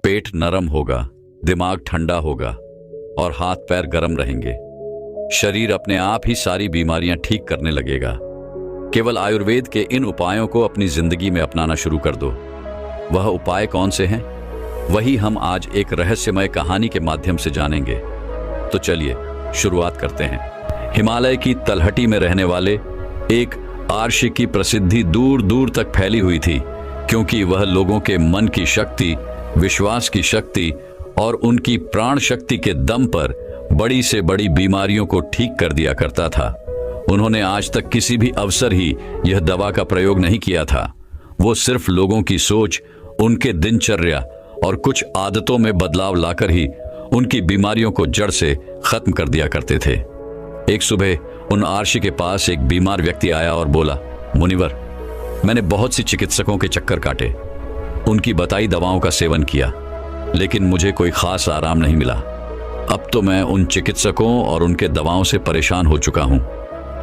पेट नरम होगा, दिमाग ठंडा होगा और हाथ पैर गर्म रहेंगे। शरीर अपने आप ही सारी बीमारियां ठीक करने लगेगा। केवल आयुर्वेद के इन उपायों को अपनी जिंदगी में अपनाना शुरू कर दो। वह उपाय कौन से हैं, वही हम आज एक रहस्यमय कहानी के माध्यम से जानेंगे। तो चलिए शुरुआत करते हैं। हिमालय की तलहटी में रहने वाले एक आर्षि की प्रसिद्धि दूर दूर तक फैली हुई थी, क्योंकि वह लोगों के मन की शक्ति, विश्वास की शक्ति और उनकी प्राण शक्ति के दम पर बड़ी से बड़ी बीमारियों को ठीक कर दिया करता था। उन्होंने आज तक किसी भी अवसर ही यह दवा का प्रयोग नहीं किया था। वो सिर्फ लोगों की सोच, उनके दिनचर्या और कुछ आदतों में बदलाव लाकर ही उनकी बीमारियों को जड़ से खत्म कर दिया करते थे। एक सुबह उन आर्षि के पास एक बीमार व्यक्ति आया और बोला, मुनिवर, मैंने बहुत सी चिकित्सकों के चक्कर काटे, उनकी बताई दवाओं का सेवन किया, लेकिन मुझे कोई खास आराम नहीं मिला। अब तो मैं उन चिकित्सकों और उनके दवाओं से परेशान हो चुका हूं।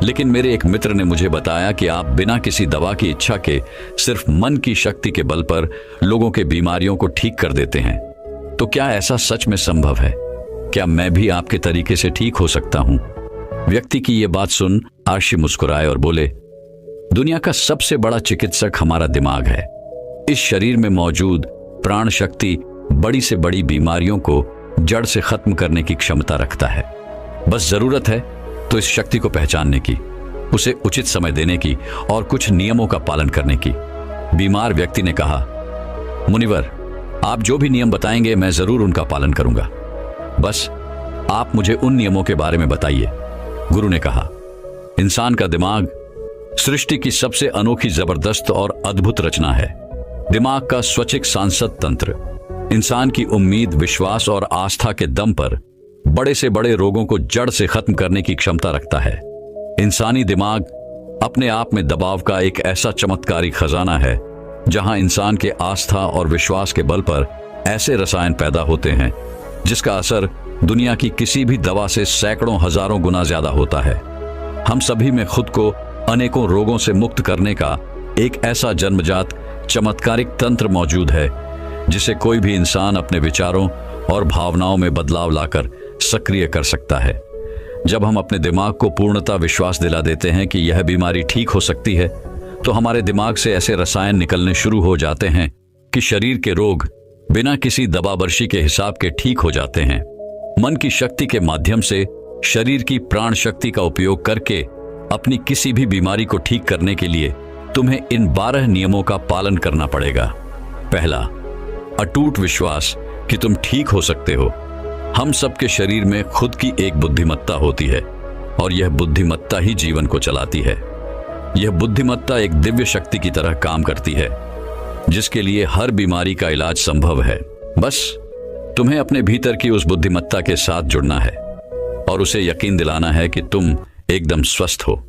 लेकिन मेरे एक मित्र ने मुझे बताया कि आप बिना किसी दवा की इच्छा के सिर्फ मन की शक्ति के बल पर लोगों के बीमारियों को ठीक कर देते हैं। तो क्या ऐसा सच में संभव है? क्या मैं भी आपके तरीके से ठीक हो सकता हूं? व्यक्ति की यह बात सुन आर्षि मुस्कुराए और बोले, दुनिया का सबसे बड़ा चिकित्सक हमारा दिमाग है। इस शरीर में मौजूद प्राण शक्ति बड़ी से बड़ी बीमारियों को जड़ से खत्म करने की क्षमता रखता है। बस जरूरत है तो इस शक्ति को पहचानने की, उसे उचित समय देने की और कुछ नियमों का पालन करने की। बीमार व्यक्ति ने कहा, मुनिवर, आप जो भी नियम बताएंगे मैं जरूर उनका पालन करूंगा। बस आप मुझे उन नियमों के बारे में बताइए। गुरु ने कहा, इंसान का दिमाग सृष्टि की सबसे अनोखी, जबरदस्त और अद्भुत रचना है। दिमाग का स्वैच्छिक सांसद तंत्र इंसान की उम्मीद, विश्वास और आस्था के दम पर बड़े से बड़े रोगों को जड़ से खत्म करने की क्षमता रखता है। इंसानी दिमाग अपने आप में दबाव का एक ऐसा चमत्कारी खजाना है, जहां इंसान के आस्था और विश्वास के बल पर ऐसे रसायन पैदा होते हैं जिसका असर दुनिया की किसी भी दवा से सैकड़ों हजारों गुना ज्यादा होता है। हम सभी में खुद को अनेकों रोगों से मुक्त करने का एक ऐसा जन्मजात चमत्कारिक तंत्र मौजूद है, जिसे कोई भी इंसान अपने विचारों और भावनाओं में बदलाव लाकर सक्रिय कर सकता है। जब हम अपने दिमाग को पूर्णतः विश्वास दिला देते हैं कि यह बीमारी ठीक हो सकती है, तो हमारे दिमाग से ऐसे रसायन निकलने शुरू हो जाते हैं कि शरीर के रोग बिना किसी दवाबर्शी के हिसाब के ठीक हो जाते हैं। मन की शक्ति के माध्यम से शरीर की प्राण शक्ति का उपयोग करके अपनी किसी भी बीमारी को ठीक करने के लिए तुम्हें इन 12 नियमों का पालन करना पड़ेगा। पहला, अटूट विश्वास कि तुम ठीक हो सकते हो। हम सबके शरीर में खुद की एक बुद्धिमत्ता होती है और यह बुद्धिमत्ता ही जीवन को चलाती है। यह बुद्धिमत्ता एक दिव्य शक्ति की तरह काम करती है, जिसके लिए हर बीमारी का इलाज संभव है। बस तुम्हें अपने भीतर की उस बुद्धिमत्ता के साथ जुड़ना है और उसे यकीन दिलाना है कि तुम एकदम स्वस्थ हो।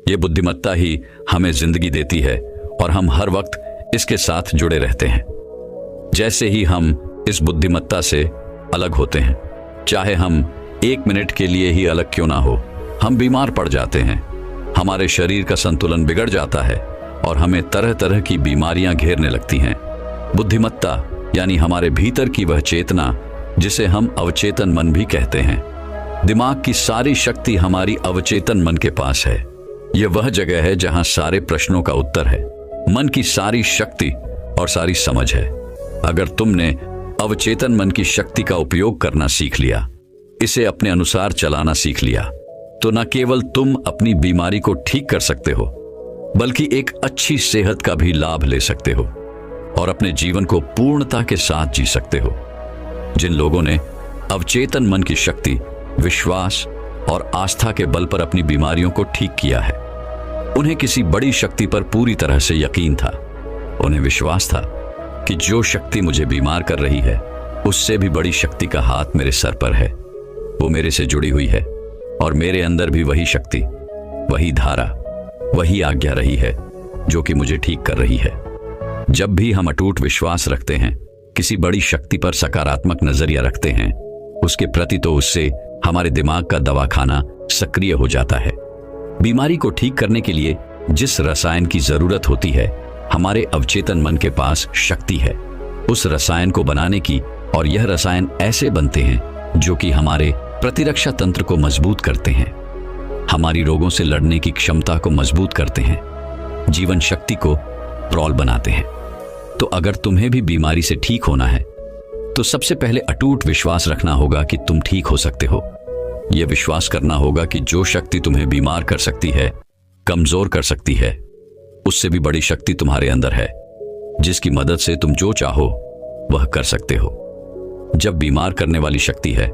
यह बुद्धिमत्ता ही हमें जिंदगी देती है और हम हर वक्त इसके साथ जुड़े रहते हैं। जैसे ही हम इस बुद्धिमत्ता से अलग होते हैं, चाहे हम 1 मिनट के लिए ही अलग क्यों ना हो, हम बीमार पड़ जाते हैं। हमारे शरीर का संतुलन बिगड़ जाता है और हमें तरह तरह की बीमारियां घेरने लगती हैं। बुद्धिमत्ता यानी हमारे भीतर की वह चेतना जिसे हम अवचेतन मन भी कहते हैं। दिमाग की सारी शक्ति हमारी अवचेतन मन के पास है। यह वह जगह है जहां सारे प्रश्नों का उत्तर है। मन की सारी शक्ति और सारी समझ है। अगर तुमने अवचेतन मन की शक्ति का उपयोग करना सीख लिया, इसे अपने अनुसार चलाना सीख लिया, तो न केवल तुम अपनी बीमारी को ठीक कर सकते हो, बल्कि एक अच्छी सेहत का भी लाभ ले सकते हो और अपने जीवन को पूर्णता के साथ जी सकते हो। जिन लोगों ने अवचेतन मन की शक्ति, विश्वास और आस्था के बल पर अपनी बीमारियों को ठीक किया है, उन्हें किसी बड़ी शक्ति पर पूरी तरह से यकीन था। उन्हें विश्वास था कि जो शक्ति मुझे बीमार कर रही है, उससे भी बड़ी शक्ति का हाथ मेरे सर पर है। वो मेरे से जुड़ी हुई है और मेरे अंदर भी वही शक्ति, वही धारा, वही आज्ञा रही है जो कि मुझे ठीक कर रही है। जब भी हम अटूट विश्वास रखते हैं, किसी बड़ी शक्ति पर सकारात्मक नजरिया रखते हैं, उसके प्रति, तो उससे हमारे दिमाग का दवाखाना सक्रिय हो जाता है। बीमारी को ठीक करने के लिए जिस रसायन की जरूरत होती है, हमारे अवचेतन मन के पास शक्ति है। उस रसायन को बनाने की, और यह रसायन ऐसे बनते हैं जो कि हमारे प्रतिरक्षा तंत्र को मजबूत करते हैं, हमारी रोगों से लड़ने की क्षमता को मजबूत करते हैं, जीवन शक्ति को प्रौल बनाते हैं। तो अगर तुम्हें भी बीमारी से ठीक होना है तो सबसे पहले अटूट विश्वास रखना होगा कि तुम ठीक हो सकते हो। यह विश्वास करना होगा कि जो शक्ति तुम्हें बीमार कर सकती है, कमजोर कर सकती है, उससे भी बड़ी शक्ति तुम्हारे अंदर है, जिसकी मदद से तुम जो चाहो वह कर सकते हो। जब बीमार करने वाली शक्ति है,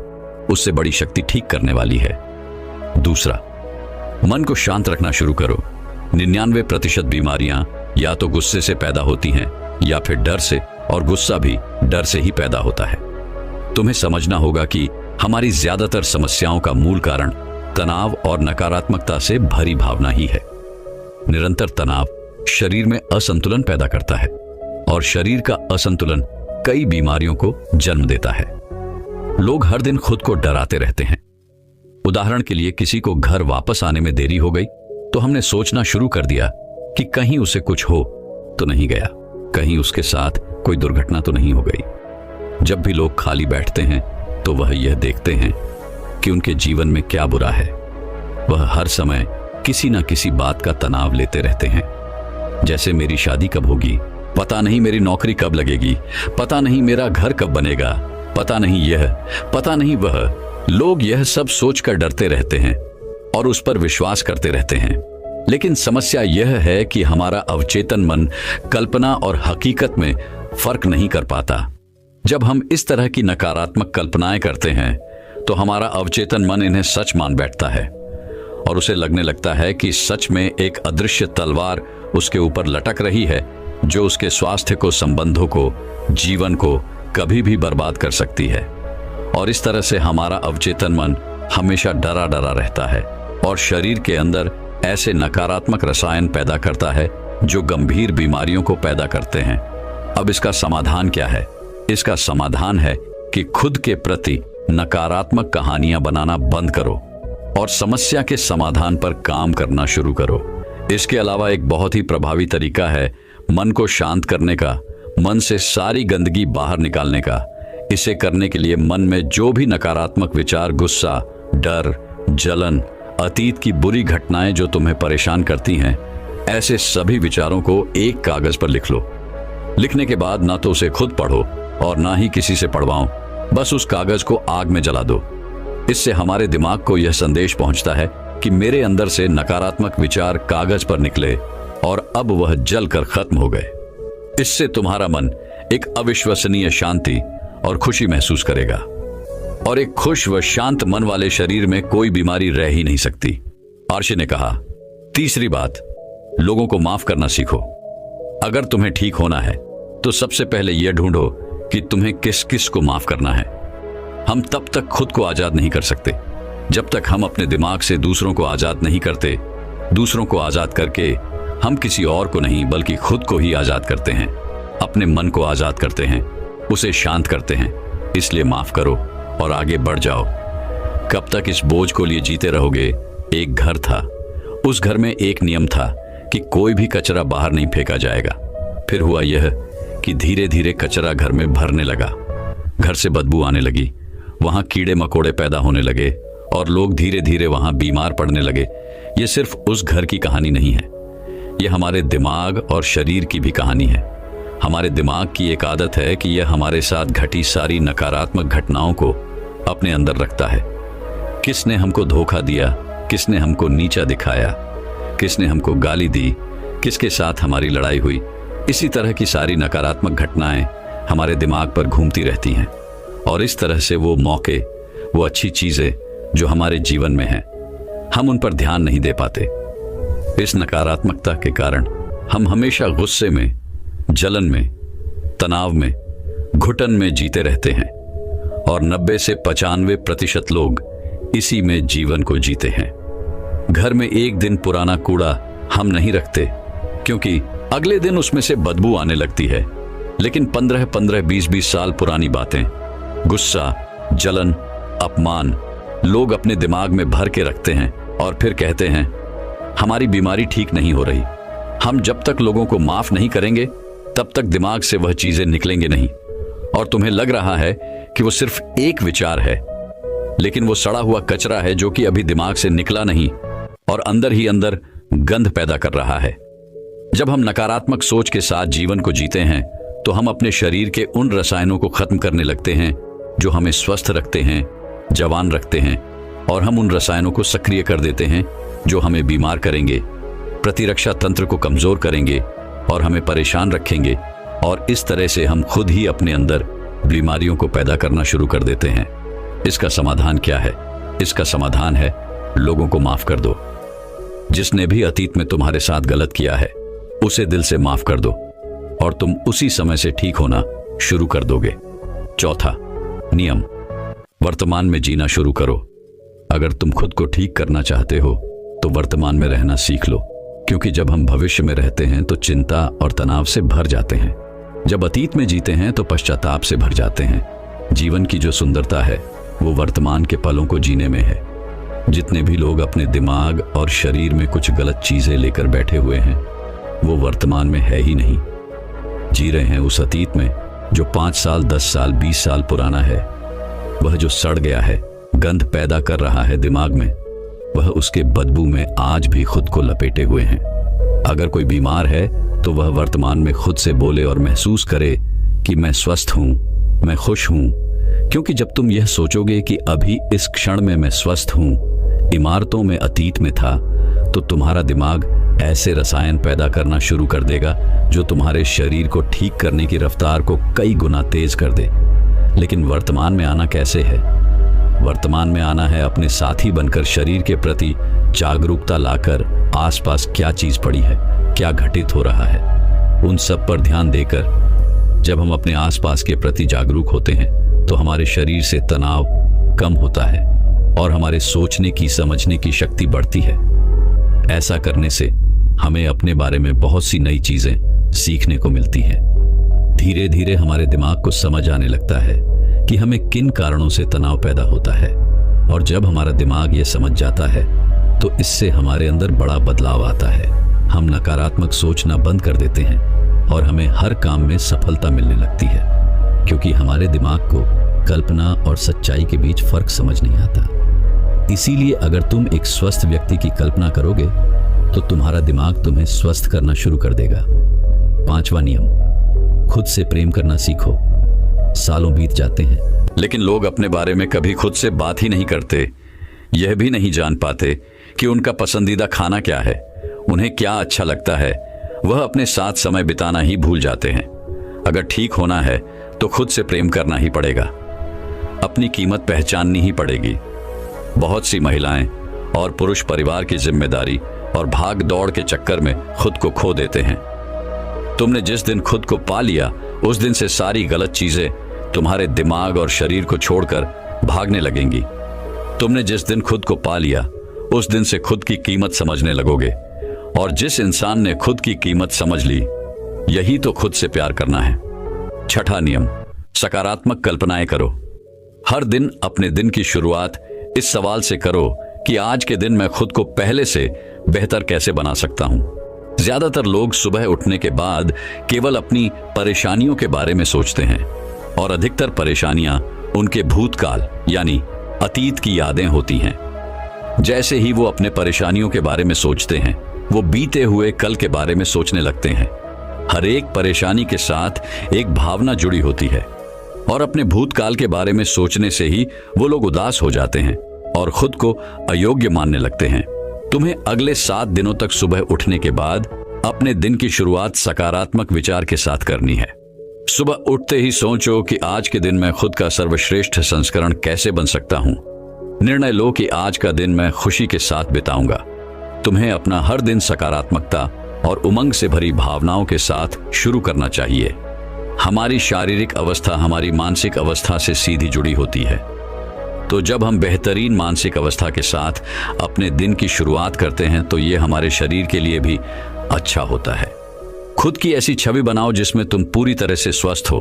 उससे बड़ी शक्ति ठीक करने वाली है। दूसरा, मन को शांत रखना शुरू करो। 99% बीमारियां या तो गुस्से से पैदा होती हैं या फिर डर से, और गुस्सा भी डर से ही पैदा होता है। तुम्हें समझना होगा कि हमारी ज्यादातर समस्याओं का मूल कारण तनाव और नकारात्मकता से भरी भावना ही है। निरंतर तनाव शरीर में असंतुलन पैदा करता है, और शरीर का असंतुलन कई बीमारियों को जन्म देता है। लोग हर दिन खुद को डराते रहते हैं। उदाहरण के लिए, किसी को घर वापस आने में देरी हो गई तो हमने सोचना शुरू कर दिया कि कहीं उसे कुछ हो तो नहीं गया, कहीं उसके साथ कोई दुर्घटना तो नहीं हो गई। जब भी लोग खाली बैठते हैं तो वह यह देखते हैं कि उनके जीवन में क्या बुरा है। वह हर समय किसी न किसी बात का तनाव लेते रहते हैं, जैसे मेरी शादी कब होगी, पता नहीं मेरी नौकरी कब लगेगी, पता नहीं मेरा घर कब बनेगा, पता नहीं यह, पता नहीं वह। लोग यह सब सोचकर डरते रहते हैं और उस पर विश्वास करते रहते हैं। लेकिन समस्या यह है कि हमारा अवचेतन मन कल्पना और हकीकत में फर्क नहीं कर पाता। जब हम इस तरह की नकारात्मक कल्पनाएं करते हैं तो हमारा अवचेतन मन इन्हें सच मान बैठता है, और उसे लगने लगता है कि सच में एक अदृश्य तलवार उसके ऊपर लटक रही है, जो उसके स्वास्थ्य को, संबंधों को, जीवन को कभी भी बर्बाद कर सकती है। और इस तरह से हमारा अवचेतन मन हमेशा डरा डरा रहता है और शरीर के अंदर ऐसे नकारात्मक रसायन पैदा करता है जो गंभीर बीमारियों को पैदा करते हैं। अब इसका समाधान क्या है? इसका समाधान है कि खुद के प्रति नकारात्मक कहानियां बनाना बंद करो और समस्या के समाधान पर काम करना शुरू करो। इसके अलावा एक बहुत ही प्रभावी तरीका है मन को शांत करने का, मन से सारी गंदगी बाहर निकालने का। इसे करने के लिए मन में जो भी नकारात्मक विचार, गुस्सा, डर, जलन, अतीत की बुरी घटनाएं जो तुम्हें परेशान करती हैं, ऐसे सभी विचारों को एक कागज पर लिख लो। लिखने के बाद ना तो उसे खुद पढ़ो और ना ही किसी से पढ़वाओ, बस उस कागज को आग में जला दो। इससे हमारे दिमाग को यह संदेश पहुंचता है कि मेरे अंदर से नकारात्मक विचार कागज पर निकले और अब वह जलकर खत्म हो गए। इससे तुम्हारा मन एक अविश्वसनीय शांति और खुशी महसूस करेगा, और एक खुश व शांत मन वाले शरीर में कोई बीमारी रह ही नहीं सकती। आर्शी ने कहा, तीसरी बात, लोगों को माफ करना सीखो। अगर तुम्हें ठीक होना है तो सबसे पहले यह ढूंढो कि तुम्हें किस किस को माफ करना है। हम तब तक खुद को आजाद नहीं कर सकते जब तक हम अपने दिमाग से दूसरों को आजाद नहीं करते। दूसरों को आजाद करके हम किसी और को नहीं बल्कि खुद को ही आजाद करते हैं, अपने मन को आजाद करते हैं, उसे शांत करते हैं। इसलिए माफ करो और आगे बढ़ जाओ। कब तक इस बोझ को लिए जीते रहोगे? एक घर था, उस घर में एक नियम था कि कोई भी कचरा बाहर नहीं फेंका जाएगा। फिर हुआ यह कि धीरे धीरे कचरा घर में भरने लगा, घर से बदबू आने लगी, वहां कीड़े मकोड़े पैदा होने लगे और लोग धीरे धीरे वहां बीमार पड़ने लगे। यह सिर्फ उस घर की कहानी नहीं है, यह हमारे दिमाग और शरीर की भी कहानी है। हमारे दिमाग की एक आदत है कि यह हमारे साथ घटी सारी नकारात्मक घटनाओं को अपने अंदर रखता है। किसने हमको धोखा दिया, किसने हमको नीचा दिखाया, किसने हमको गाली दी, किसके साथ हमारी लड़ाई हुई, इसी तरह की सारी नकारात्मक घटनाएं हमारे दिमाग पर घूमती रहती हैं। और इस तरह से वो मौके, वो अच्छी चीजें जो हमारे जीवन में हैं, हम उन पर ध्यान नहीं दे पाते। इस नकारात्मकता के कारण हम हमेशा गुस्से में, जलन में, तनाव में, घुटन में जीते रहते हैं, और 90 से 95% लोग इसी में जीवन को जीते हैं। घर में एक दिन पुराना कूड़ा हम नहीं रखते क्योंकि अगले दिन उसमें से बदबू आने लगती है, लेकिन 15-15, 20-20 साल पुरानी बातें, गुस्सा, जलन, अपमान लोग अपने दिमाग में भर के रखते हैं और फिर कहते हैं हमारी बीमारी ठीक नहीं हो रही। हम जब तक लोगों को माफ नहीं करेंगे तब तक दिमाग से वह चीजें निकलेंगे नहीं। और तुम्हें लग रहा है कि वो सिर्फ एक विचार है, लेकिन वो सड़ा हुआ कचरा है जो कि अभी दिमाग से निकला नहीं और अंदर ही अंदर गंध पैदा कर रहा है। जब हम नकारात्मक सोच के साथ जीवन को जीते हैं तो हम अपने शरीर के उन रसायनों को खत्म करने लगते हैं जो हमें स्वस्थ रखते हैं, जवान रखते हैं, और हम उन रसायनों को सक्रिय कर देते हैं जो हमें बीमार करेंगे, प्रतिरक्षा तंत्र को कमजोर करेंगे और हमें परेशान रखेंगे। और इस तरह से हम खुद ही अपने अंदर बीमारियों को पैदा करना शुरू कर देते हैं। इसका समाधान क्या है? इसका समाधान है लोगों को माफ कर दो। जिसने भी अतीत में तुम्हारे साथ गलत किया है उसे दिल से माफ कर दो और तुम उसी समय से ठीक होना शुरू कर दोगे। चौथा नियम, वर्तमान में जीना शुरू करो। अगर तुम खुद को ठीक करना चाहते हो तो वर्तमान में रहना सीख लो, क्योंकि जब हम भविष्य में रहते हैं तो चिंता और तनाव से भर जाते हैं। जब अतीत में जीते हैं तो पश्चाताप से भर जाते हैं। जीवन की जो सुंदरता है वो वर्तमान के पलों को जीने में है। जितने भी लोग अपने दिमाग और शरीर में कुछ गलत चीजें लेकर बैठे हुए हैं वो वर्तमान में है ही नहीं, जी रहे हैं उस अतीत में जो 5 साल, 10 साल, 20 साल पुराना है। वह जो सड़ गया है, गंध पैदा कर रहा है दिमाग में, वह उसके बदबू में आज भी खुद को लपेटे हुए हैं। अगर कोई बीमार है तो वह वर्तमान में खुद से बोले और महसूस करे कि मैं स्वस्थ हूं, मैं खुश हूं, क्योंकि जब तुम यह सोचोगे कि अभी इस क्षण में मैं स्वस्थ हूं, इमारतों में अतीत में था, तो तुम्हारा दिमाग ऐसे रसायन पैदा करना शुरू कर देगा जो तुम्हारे शरीर को ठीक करने की रफ्तार को कई गुना तेज कर दे। लेकिन वर्तमान में आना कैसे है? वर्तमान में आना है अपने साथी बनकर, शरीर के प्रति जागरूकता लाकर, आसपास क्या चीज पड़ी है, क्या घटित हो रहा है, उन सब पर ध्यान देकर। जब हम अपने आसपास के प्रति जागरूक होते हैं तो हमारे शरीर से तनाव कम होता है और हमारे सोचने की, समझने की शक्ति बढ़ती है। ऐसा करने से हमें अपने बारे में बहुत सी नई चीजें सीखने को मिलती हैं। धीरे धीरे हमारे दिमाग को समझ आने लगता है कि हमें किन कारणों से तनाव पैदा होता है, और जब हमारा दिमाग ये समझ जाता है तो इससे हमारे अंदर बड़ा बदलाव आता है। हम नकारात्मक सोचना बंद कर देते हैं और हमें हर काम में सफलता मिलने लगती है, क्योंकि हमारे दिमाग को कल्पना और सच्चाई के बीच फर्क समझ नहीं आता। इसीलिए अगर तुम एक स्वस्थ व्यक्ति की कल्पना करोगे तो तुम्हारा दिमाग तुम्हें स्वस्थ करना शुरू कर देगा। 5वां नियम, खुद से प्रेम करना सीखो। सालों बीत जाते हैं लेकिन लोग अपने बारे में कभी खुद से बात ही नहीं करते। यह भी नहीं जान पाते कि उनका पसंदीदा खाना क्या है, उन्हें क्या अच्छा लगता है। वह अपने साथ समय बिताना ही भूल जाते हैं। अगर ठीक होना है तो खुद से प्रेम करना ही पड़ेगा, अपनी कीमत पहचाननी ही पड़ेगी। बहुत सी महिलाएं और पुरुष परिवार की जिम्मेदारी और भाग दौड़ के चक्कर में खुद को खो देते हैं। तुमने जिस दिन खुद को पा लिया उस दिन से सारी गलत चीजें तुम्हारे दिमाग और शरीर को छोड़कर भागने लगेंगी। तुमने जिस दिन खुद को पा लिया उस दिन से खुद की कीमत समझने लगोगे, और जिस इंसान ने खुद की कीमत समझ ली, यही तो खुद से प्यार करना है। 6वां नियम, सकारात्मक कल्पनाएं करो। हर दिन अपने दिन की शुरुआत इस सवाल से करो कि आज के दिन मैं खुद को पहले से बेहतर कैसे बना सकता हूं। ज्यादातर लोग सुबह उठने के बाद केवल अपनी परेशानियों के बारे में सोचते हैं, और अधिकतर परेशानियां उनके भूतकाल यानी अतीत की यादें होती हैं। जैसे ही वो अपने परेशानियों के बारे में सोचते हैं, वो बीते हुए कल के बारे में सोचने लगते हैं। हर एक परेशानी के साथ एक भावना जुड़ी होती है, और अपने भूतकाल के बारे में सोचने से ही वो लोग उदास हो जाते हैं और खुद को अयोग्य मानने लगते हैं। तुम्हें अगले 7 दिनों तक सुबह उठने के बाद अपने दिन की शुरुआत सकारात्मक विचार के साथ करनी है। सुबह उठते ही सोचो कि आज के दिन मैं खुद का सर्वश्रेष्ठ संस्करण कैसे बन सकता हूं। निर्णय लो कि आज का दिन मैं खुशी के साथ बिताऊंगा। तुम्हें अपना हर दिन सकारात्मकता और उमंग से भरी भावनाओं के साथ शुरू करना चाहिए। हमारी शारीरिक अवस्था हमारी मानसिक अवस्था से सीधी जुड़ी होती है, तो जब हम बेहतरीन मानसिक अवस्था के साथ अपने दिन की शुरुआत करते हैं तो ये हमारे शरीर के लिए भी अच्छा होता है। खुद की ऐसी छवि बनाओ जिसमें तुम पूरी तरह से स्वस्थ हो।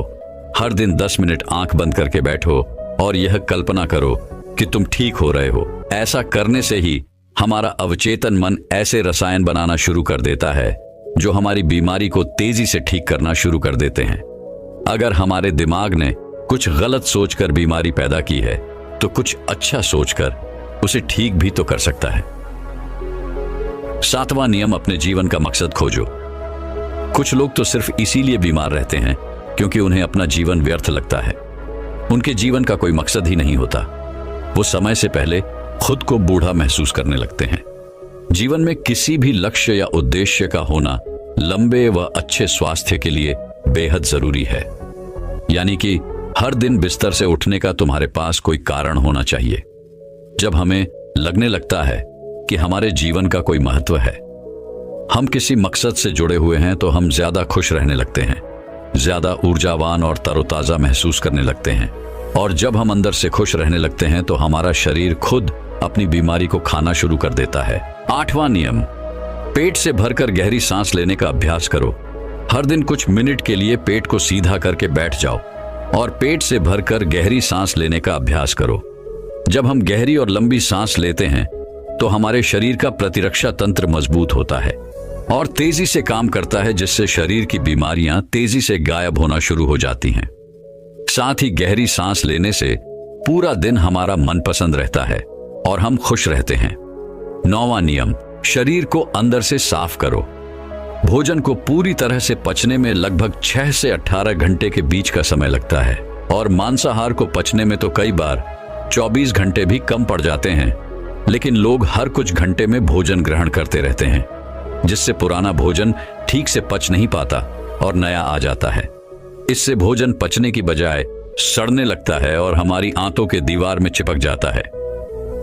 हर दिन 10 मिनट आंख बंद करके बैठो और यह कल्पना करो कि तुम ठीक हो रहे हो। ऐसा करने से ही हमारा अवचेतन मन ऐसे रसायन बनाना शुरू कर देता है जो हमारी बीमारी को तेजी से ठीक करना शुरू कर देते हैं। अगर हमारे दिमाग ने कुछ गलत सोचकर बीमारी पैदा की है तो कुछ अच्छा सोचकर उसे ठीक भी तो कर सकता है। 7वां नियम, अपने जीवन का मकसद खोजो। कुछ लोग तो सिर्फ इसीलिए बीमार रहते हैं क्योंकि उन्हें अपना जीवन व्यर्थ लगता है। उनके जीवन का कोई मकसद ही नहीं होता। वो समय से पहले खुद को बूढ़ा महसूस करने लगते हैं। जीवन में किसी भी लक्ष्य या उद्देश्य का होना लंबे व अच्छे स्वास्थ्य के लिए बेहद जरूरी है। यानी कि हर दिन बिस्तर से उठने का तुम्हारे पास कोई कारण होना चाहिए। जब हमें लगने लगता है कि हमारे जीवन का कोई महत्व है, हम किसी मकसद से जुड़े हुए हैं, तो हम ज्यादा खुश रहने लगते हैं, ज्यादा ऊर्जावान और तरोताजा महसूस करने लगते हैं। और जब हम अंदर से खुश रहने लगते हैं तो हमारा शरीर खुद अपनी बीमारी को खाना शुरू कर देता है। 8वां नियम, पेट से भरकर गहरी सांस लेने का अभ्यास करो। हर दिन कुछ मिनट के लिए पेट को सीधा करके बैठ जाओ और पेट से भरकर गहरी सांस लेने का अभ्यास करो। जब हम गहरी और लंबी सांस लेते हैं तो हमारे शरीर का प्रतिरक्षा तंत्र मजबूत होता है और तेजी से काम करता है, जिससे शरीर की बीमारियां तेजी से गायब होना शुरू हो जाती हैं। साथ ही गहरी सांस लेने से पूरा दिन हमारा मनपसंद रहता है और हम खुश रहते हैं। 9वां नियम, शरीर को अंदर से साफ करो। भोजन को पूरी तरह से पचने में लगभग 6 से 18 घंटे के बीच का समय लगता है और मांसाहार को पचने में तो कई बार 24 घंटे भी कम पड़ जाते हैं। लेकिन लोग हर कुछ घंटे में भोजन ग्रहण करते रहते हैं, जिससे पुराना भोजन ठीक से पच नहीं पाता और नया आ जाता है। इससे भोजन पचने की बजाय सड़ने लगता है और हमारी आंतों के दीवार में चिपक जाता है।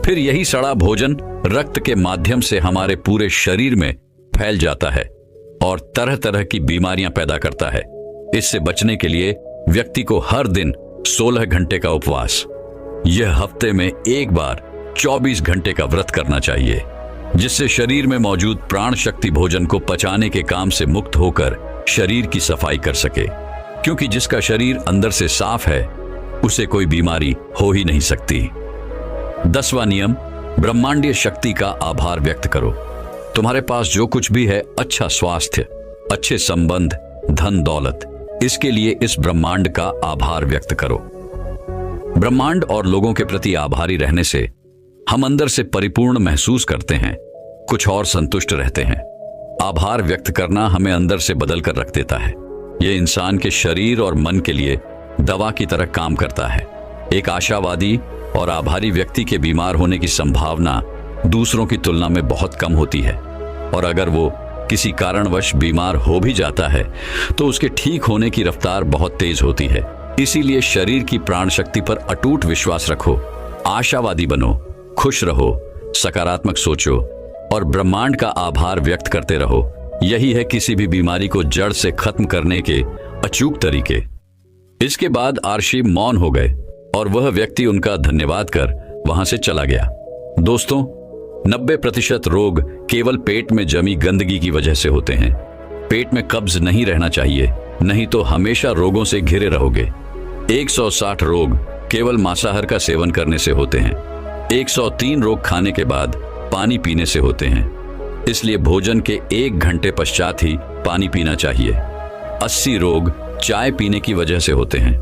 फिर यही सड़ा भोजन रक्त के माध्यम से हमारे पूरे शरीर में फैल जाता है और तरह तरह की बीमारियां पैदा करता है। इससे बचने के लिए व्यक्ति को हर दिन 16 घंटे का उपवास, यह हफ्ते में एक बार 24 घंटे का व्रत करना चाहिए, जिससे शरीर में मौजूद प्राण शक्ति भोजन को पचाने के काम से मुक्त होकर शरीर की सफाई कर सके। क्योंकि जिसका शरीर अंदर से साफ है उसे कोई बीमारी हो ही नहीं सकती। 10वां नियम, ब्रह्मांडीय शक्ति का आभार व्यक्त करो। तुम्हारे पास जो कुछ भी है, अच्छा स्वास्थ्य, अच्छे संबंध, धन दौलत, इसके लिए इस ब्रह्मांड का आभार व्यक्त करो। ब्रह्मांड और लोगों के प्रति आभारी रहने से हम अंदर से परिपूर्ण महसूस करते हैं, कुछ और संतुष्ट रहते हैं। आभार व्यक्त करना हमें अंदर से बदल कर रख देता है। यह इंसान के शरीर और मन के लिए दवा की तरह काम करता है। एक आशावादी और आभारी व्यक्ति के बीमार होने की संभावना दूसरों की तुलना में बहुत कम होती है और अगर वो किसी कारणवश बीमार हो भी जाता है तो उसके ठीक होने की रफ्तार बहुत तेज होती है। इसीलिए शरीर की प्राण शक्ति पर अटूट विश्वास रखो, आशावादी बनो, खुश रहो, सकारात्मक सोचो और ब्रह्मांड का आभार व्यक्त करते रहो। यही है किसी भी बीमारी को जड़ से खत्म करने के अचूक तरीके। इसके बाद आर्शी मौन हो गए और वह व्यक्ति उनका धन्यवाद कर वहां से चला गया। दोस्तों, 90% रोग केवल पेट में जमी गंदगी की वजह से होते हैं। पेट में कब्ज नहीं रहना चाहिए, नहीं तो हमेशा रोगों से घिरे रहोगे। 160 रोग केवल मांसाहार का सेवन करने से होते हैं। 103 रोग खाने के बाद पानी पीने से होते हैं, इसलिए भोजन के 1 घंटे पश्चात ही पानी पीना चाहिए। 80 रोग चाय पीने की वजह से होते हैं।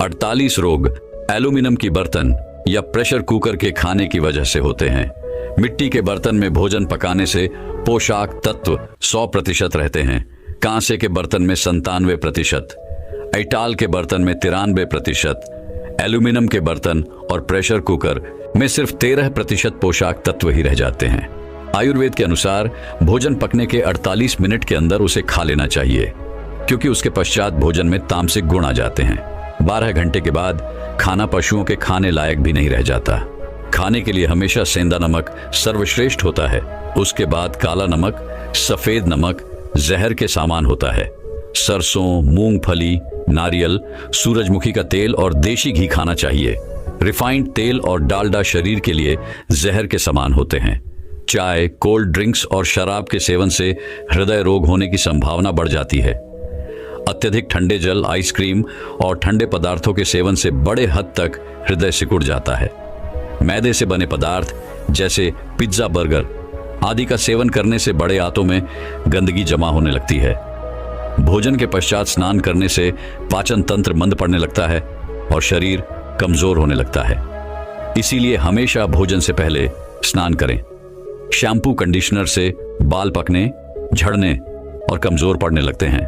48 रोग एल्यूमिनियम की बर्तन या प्रेशर कुकर के खाने की वजह से होते हैं। मिट्टी के बर्तन में भोजन पकाने से पोषक तत्व 100% रहते हैं। कांसे के बर्तन में 97%, एटाल के बर्तन में 93%, एल्यूमिनियम के बर्तन और प्रेशर कुकर में सिर्फ 13% पोषक तत्व ही रह जाते हैं। आयुर्वेद के अनुसार भोजन पकने के 48 मिनट के अंदर उसे खा लेना चाहिए, क्योंकि उसके पश्चात भोजन में तामसिक गुण आ जाते हैं। 12 घंटे के बाद खाना पशुओं के खाने लायक भी नहीं रह जाता। खाने के लिए हमेशा सेंधा नमक सर्वश्रेष्ठ होता है। उसके बाद काला नमक, सफेद नमक जहर के सामान होता है। सरसों, मूंगफली, नारियल, सूरजमुखी का तेल और देशी घी खाना चाहिए। रिफाइंड तेल और डालडा शरीर के लिए जहर के समान होते हैं। चाय, कोल्ड ड्रिंक्स और शराब के सेवन से हृदय रोग होने की संभावना बढ़ जाती है। अत्यधिक ठंडे जल, आइसक्रीम और ठंडे पदार्थों के सेवन से बड़े हद तक हृदय सिकुड़ जाता है। मैदे से बने पदार्थ जैसे पिज्जा, बर्गर आदि का सेवन करने से बड़े आंतों में गंदगी जमा होने लगती है। भोजन के पश्चात स्नान करने से पाचन तंत्र मंद पड़ने लगता है। और शरीर कमजोर होने लगता है। इसीलिए हमेशा भोजन से पहले स्नान करें। शैम्पू कंडीशनर से बाल पकने, झड़ने और कमजोर पड़ने लगते हैं।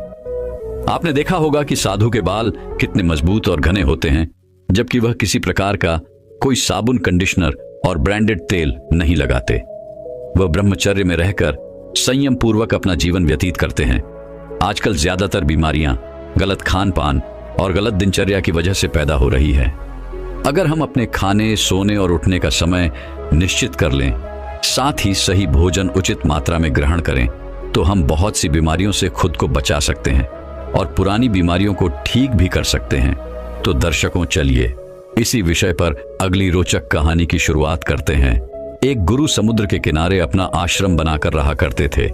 आपने देखा होगा कि साधु के बाल कितने मजबूत और घने होते हैं, जबकि वह किसी प्रकार का कोई साबुन, कंडीशनर और ब्रांडेड तेल नहीं लगाते। वह ब्रह्मचर्य में रहकर संयम पूर्वक अपना जीवन व्यतीत करते हैं। आजकल ज्यादातर बीमारियां गलत खान पान और गलत दिनचर्या की वजह से पैदा हो रही है। अगर हम अपने खाने, सोने और उठने का समय निश्चित कर लें, साथ ही सही भोजन उचित मात्रा में ग्रहण करें, तो हम बहुत सी बीमारियों से खुद को बचा सकते हैं और पुरानी बीमारियों को ठीक भी कर सकते हैं। तो दर्शकों, चलिए इसी विषय पर अगली रोचक कहानी की शुरुआत करते हैं। एक गुरु समुद्र के किनारे अपना आश्रम बनाकर रहा करते थे।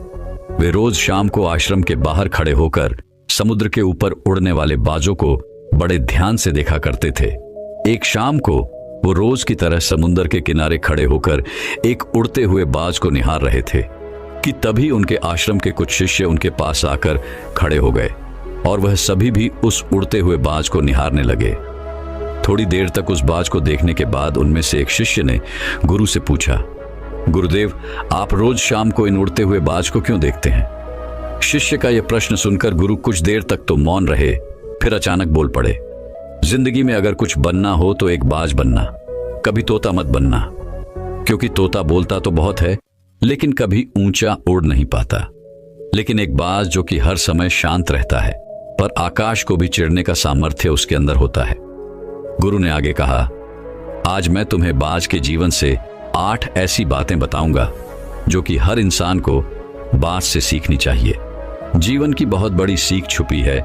वे रोज शाम को आश्रम के बाहर खड़े होकर समुद्र के ऊपर उड़ने वाले बाजों को बड़े ध्यान से देखा करते थे। एक शाम को वो रोज की तरह समुद्र के किनारे खड़े होकर एक उड़ते हुए बाज को निहार रहे थे कि तभी उनके आश्रम के कुछ शिष्य उनके पास आकर खड़े हो गए और वह सभी भी उस उड़ते हुए बाज को निहारने लगे। थोड़ी देर तक उस बाज को देखने के बाद उनमें से एक शिष्य ने गुरु से पूछा, गुरुदेव, आप रोज शाम को इन उड़ते हुए बाज को क्यों देखते हैं? शिष्य का यह प्रश्न सुनकर गुरु कुछ देर तक तो मौन रहे, फिर अचानक बोल पड़े, जिंदगी में अगर कुछ बनना हो तो एक बाज बनना, कभी तोता मत बनना, क्योंकि तोता बोलता तो बहुत है लेकिन कभी ऊंचा उड़ नहीं पाता। लेकिन एक बाज जो कि हर समय शांत रहता है पर आकाश को भी चिढ़ने का सामर्थ्य उसके अंदर होता है। गुरु ने आगे कहा, आज मैं तुम्हें बाज के जीवन से 8 ऐसी बातें बताऊंगा जो कि हर इंसान को बाज से सीखनी चाहिए। जीवन की बहुत बड़ी सीख छुपी है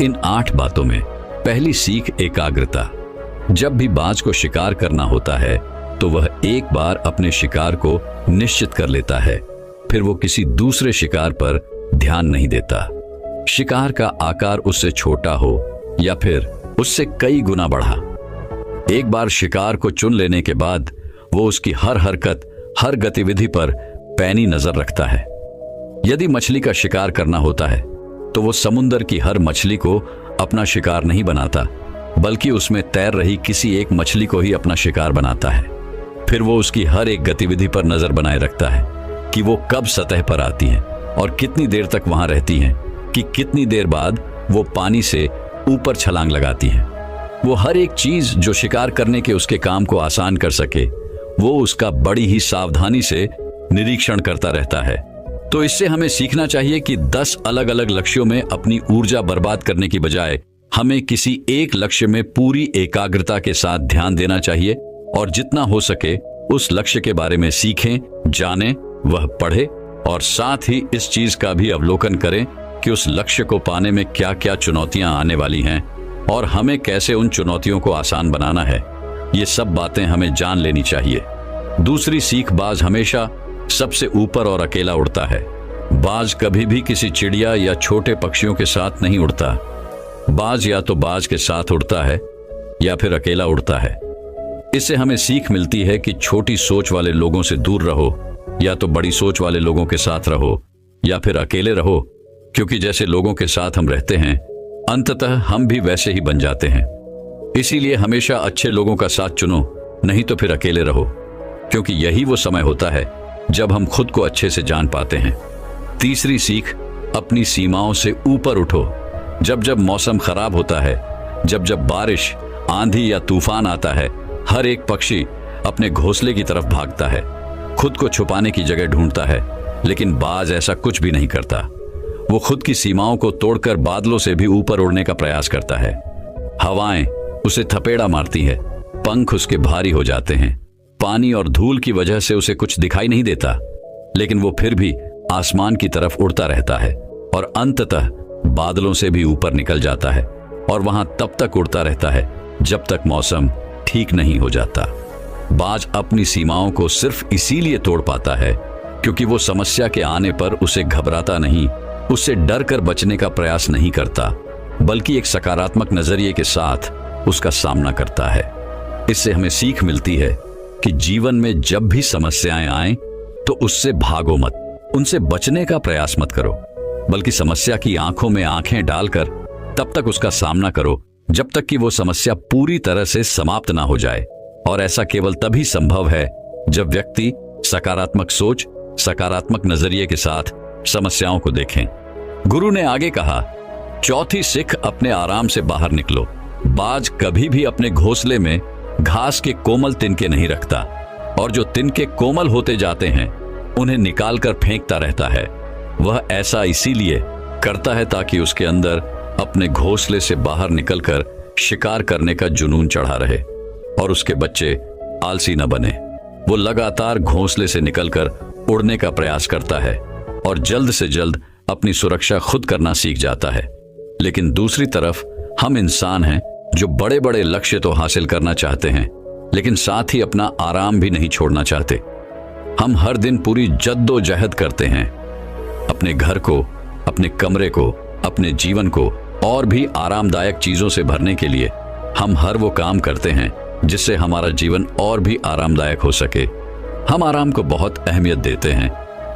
इन 8 बातों में। पहली सीख, एकाग्रता। जब भी बाज को शिकार करना होता है तो वह एक बार अपने शिकार को निश्चित कर लेता है, फिर वो किसी दूसरे शिकार पर ध्यान नहीं देता। शिकार का आकार उससे छोटा हो या फिर उससे कई गुना बढ़ा, एक बार शिकार को चुन लेने के बाद वो उसकी हर हरकत, हर गतिविधि पर पैनी नजर रखता है। यदि मछली का शिकार करना होता है तो वो समुद्र की हर मछली को अपना शिकार नहीं बनाता, बल्कि उसमें तैर रही किसी एक मछली को ही अपना शिकार बनाता है। फिर वो उसकी हर एक गतिविधि पर नजर बनाए रखता है कि वो कब सतह पर आती हैं और कितनी देर तक वहां रहती हैं, कि कितनी देर बाद वो पानी से ऊपर छलांग लगाती हैं। वो हर एक चीज जो शिकार करने के उसके काम को आसान कर सके, वो उसका बड़ी ही सावधानी से निरीक्षण करता रहता है। तो इससे हमें सीखना चाहिए कि 10 अलग अलग लक्ष्यों में अपनी ऊर्जा बर्बाद करने की बजाय हमें किसी एक लक्ष्य में पूरी एकाग्रता के साथ ध्यान देना चाहिए और जितना हो सके उस लक्ष्य के बारे में सीखें, जानें, वह पढ़े और साथ ही इस चीज का भी अवलोकन करें कि उस लक्ष्य को पाने में क्या क्या चुनौतियां आने वाली हैं और हमें कैसे उन चुनौतियों को आसान बनाना है। ये सब बातें हमें जान लेनी चाहिए। दूसरी सीख, बाज हमेशा सबसे ऊपर और अकेला उड़ता है। बाज कभी भी किसी चिड़िया या छोटे पक्षियों के साथ नहीं उड़ता। बाज या तो बाज के साथ उड़ता है या फिर अकेला उड़ता है। इससे हमें सीख मिलती है कि छोटी सोच वाले लोगों से दूर रहो, या तो बड़ी सोच वाले लोगों के साथ रहो या फिर अकेले रहो, क्योंकि जैसे लोगों के साथ हम रहते हैं अंततः हम भी वैसे ही बन जाते हैं। इसीलिए हमेशा अच्छे लोगों का साथ चुनो, नहीं तो फिर अकेले रहो, क्योंकि यही वो समय होता है जब हम खुद को अच्छे से जान पाते हैं। तीसरी सीख, अपनी सीमाओं से ऊपर उठो। जब जब मौसम खराब होता है, जब जब बारिश, आंधी या तूफान आता है, हर एक पक्षी अपने घोंसले की तरफ भागता है, खुद को छुपाने की जगह ढूंढता है, लेकिन बाज ऐसा कुछ भी नहीं करता। वो खुद की सीमाओं को तोड़कर बादलों से भी ऊपर उड़ने का प्रयास करता है। हवाएं उसे थपेड़ा मारती है, पंख उसके भारी हो जाते हैं, पानी और धूल की वजह से उसे कुछ दिखाई नहीं देता, लेकिन वो फिर भी आसमान की तरफ उड़ता रहता है और अंततः बादलों से भी ऊपर निकल जाता है और वहां तब तक उड़ता रहता है जब तक मौसम ठीक नहीं हो जाता। बाज अपनी सीमाओं को सिर्फ इसीलिए तोड़ पाता है क्योंकि वो समस्या के आने पर उसे घबराता नहीं, उससे डर कर बचने का प्रयास नहीं करता, बल्कि एक सकारात्मक नजरिए के साथ उसका सामना करता है। इससे हमें सीख मिलती है कि जीवन में जब भी समस्याएं आएं तो उससे भागो मत, उनसे बचने का प्रयास मत करो, बल्कि समस्या की आंखों में आंखें डालकर तब तक उसका सामना करो जब तक कि वो समस्या पूरी तरह से समाप्त ना हो जाए। और ऐसा केवल तभी संभव है जब व्यक्ति सकारात्मक सोच, सकारात्मक नजरिए के साथ समस्याओं को देखें। गुरु ने आगे कहा, चौथी सीख, अपने आराम से बाहर निकलो। बाज कभी भी अपने घोंसले में घास के कोमल तिनके नहीं रखता, और जो तिनके कोमल होते जाते हैं उन्हें निकालकर फेंकता रहता है। वह ऐसा इसीलिए करता है ताकि उसके अंदर अपने घोंसले से बाहर निकलकर शिकार करने का जुनून चढ़ा रहे और उसके बच्चे आलसी न बने। वो लगातार घोंसले से निकलकर उड़ने का प्रयास करता है और जल्द से जल्द अपनी सुरक्षा खुद करना सीख जाता है। लेकिन दूसरी तरफ हम इंसान हैं जो बड़े बड़े लक्ष्य तो हासिल करना चाहते हैं, लेकिन साथ ही अपना आराम भी नहीं छोड़ना चाहते। हम हर दिन पूरी जद्दोजहद करते हैं अपने घर को, अपने कमरे को, अपने जीवन को और भी आरामदायक चीजों से भरने के लिए। हम हर वो काम करते हैं जिससे हमारा जीवन और भी आरामदायक हो सके। हम आराम को बहुत अहमियत देते हैं।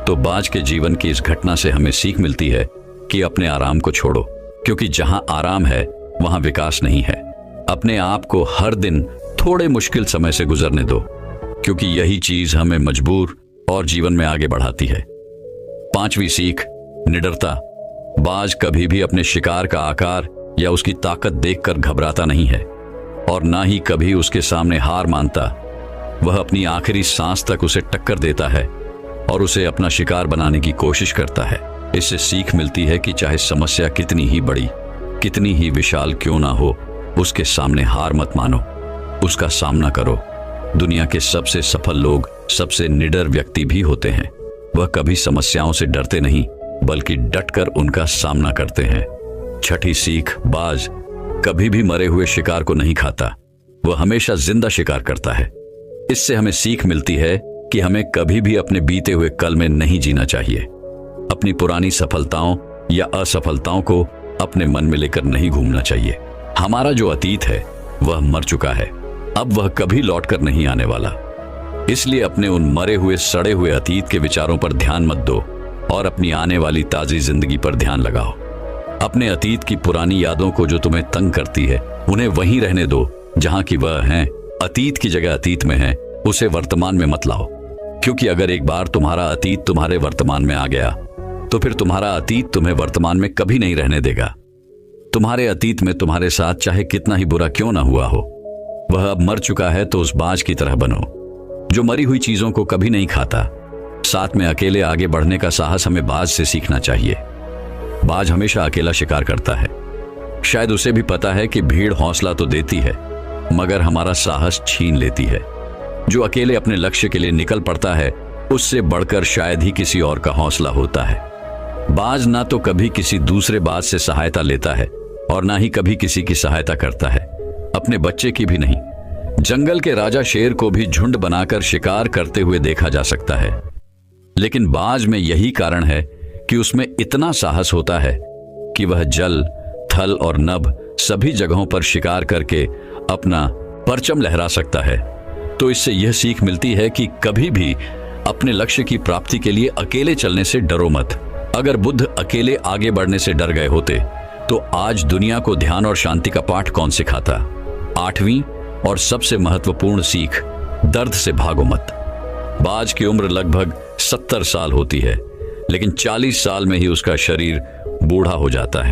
तो बाज के जीवन की इस घटना से हमें सीख मिलती है कि अपने आराम को छोड़ो, क्योंकि जहां आराम है वहां विकास नहीं है। अपने आप को हर दिन थोड़े मुश्किल समय से गुजरने दो, क्योंकि यही चीज हमें मजबूर और जीवन में आगे बढ़ाती है। पांचवी सीख, निडरता। बाज कभी भी अपने शिकार का आकार या उसकी ताकत देखकर घबराता नहीं है और ना ही कभी उसके सामने हार मानता। वह अपनी आखिरी सांस तक उसे टक्कर देता है और उसे अपना शिकार बनाने की कोशिश करता है। इससे सीख मिलती है कि चाहे समस्या कितनी ही बड़ी, कितनी ही विशाल क्यों ना हो, उसके सामने हार मत मानो, उसका सामना करो। दुनिया के सबसे सफल लोग सबसे निडर व्यक्ति भी होते हैं। वह कभी समस्याओं से डरते नहीं, बल्कि डटकर उनका सामना करते हैं। छठी सीख, बाज कभी भी मरे हुए शिकार को नहीं खाता, वह हमेशा जिंदा शिकार करता है। इससे हमें सीख मिलती है कि हमें कभी भी अपने बीते हुए कल में नहीं जीना चाहिए। अपनी पुरानी सफलताओं या असफलताओं को अपने मन में लेकर नहीं घूमना चाहिए। हमारा जो अतीत है वह मर चुका है, अब वह कभी लौटकर नहीं आने वाला। इसलिए अपने उन मरे हुए, सड़े हुए अतीत के विचारों पर ध्यान मत दो और अपनी आने वाली ताजी जिंदगी पर ध्यान लगाओ। अपने अतीत की पुरानी यादों को जो तुम्हें तंग करती है, उन्हें वहीं रहने दो जहां की वह हैं। अतीत की जगह अतीत में है, उसे वर्तमान में मत लाओ, क्योंकि अगर एक बार तुम्हारा अतीत तुम्हारे वर्तमान में आ गया तो फिर तुम्हारा अतीत तुम्हें वर्तमान में कभी नहीं रहने देगा। तुम्हारे अतीत में तुम्हारे साथ चाहे कितना ही बुरा क्यों ना हुआ हो, वह अब मर चुका है। तो उस बाज की तरह बनो जो मरी हुई चीजों को कभी नहीं खाता। साथ में अकेले आगे बढ़ने का साहस हमें बाज से सीखना चाहिए। बाज हमेशा अकेला शिकार करता है। शायद उसे भी पता है कि भीड़ हौसला तो देती है, मगर हमारा साहस छीन लेती है। जो अकेले अपने लक्ष्य के लिए निकल पड़ता है, उससे बढ़कर शायद ही किसी और का हौसला होता है। बाज ना तो कभी किसी दूसरे बाज से सहायता लेता है और ना ही कभी किसी की सहायता करता है, अपने बच्चे की भी नहीं। जंगल के राजा शेर को भी झुंड बनाकर शिकार करते हुए देखा जा सकता है, लेकिन बाज में यही कारण है कि उसमें इतना साहस होता है कि वह जल, थल और नभ सभी जगहों पर शिकार करके अपना परचम लहरा सकता है। तो इससे यह सीख मिलती है कि कभी भी अपने लक्ष्य की प्राप्ति के लिए अकेले चलने से डरो मत। अगर बुद्ध अकेले आगे बढ़ने से डर गए होते तो आज दुनिया को ध्यान और शांति का पाठ कौन सिखाता। आठवीं और सबसे महत्वपूर्ण सीख, दर्द से भागो मत। बाज की उम्र लगभग 70 साल होती है, लेकिन 40 साल में ही उसका शरीर बूढ़ा हो जाता है।